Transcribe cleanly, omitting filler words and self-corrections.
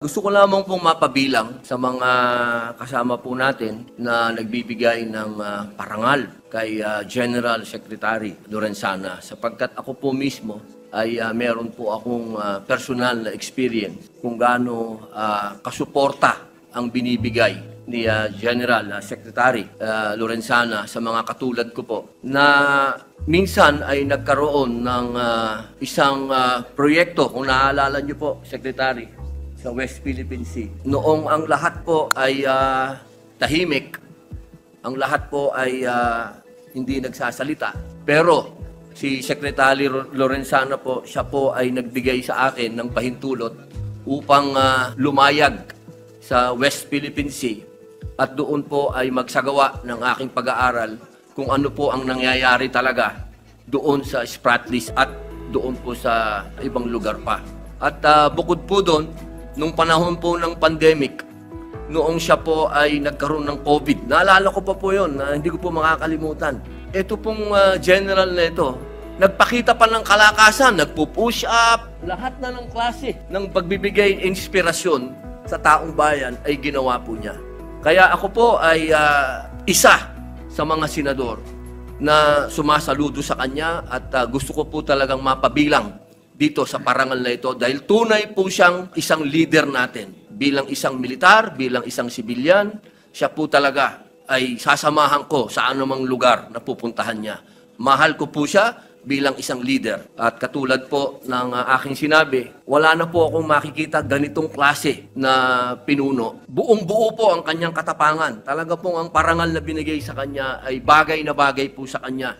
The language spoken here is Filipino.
Gusto ko lamang pong mapabilang sa mga kasama po natin na nagbibigay ng parangal kay General Secretary Lorenzana sapagkat ako po mismo ay meron po akong personal na experience kung gaano kasuporta ang binibigay ni General Secretary Lorenzana sa mga katulad ko po na minsan ay nagkaroon ng isang proyekto, kung naaalala niyo po, Secretary, sa West Philippine Sea. Noong ang lahat po ay tahimik, ang lahat po ay hindi nagsasalita. Pero si Secretary Lorenzana po, siya po ay nagbigay sa akin ng pahintulot upang lumayag sa West Philippine Sea at doon po ay magsagawa ng aking pag-aaral kung ano po ang nangyayari talaga doon sa Spratlys at doon po sa ibang lugar pa. At bukod po doon, nung panahon po ng pandemic, noong siya po ay nagkaroon ng COVID, naalala ko pa po yun, hindi ko po makakalimutan. Ito pong general na ito, nagpakita pa ng kalakasan, nagpo-push up, lahat na ng klase ng pagbibigay inspirasyon sa taong bayan ay ginawa po niya. Kaya ako po ay isa sa mga senador na sumasaludo sa kanya at gusto ko po talagang mapabilang dito sa parangal na ito dahil tunay po siyang isang leader natin. Bilang isang militar, bilang isang sibilyan, siya po talaga ay sasamahan ko sa anumang lugar na pupuntahan niya. Mahal ko po siya bilang isang leader. At katulad po ng aking sinabi, wala na po akong makikita ganitong klase na pinuno. Buong-buo po ang kanyang katapangan. Talaga pong ang parangal na binigay sa kanya ay bagay na bagay po sa kanya.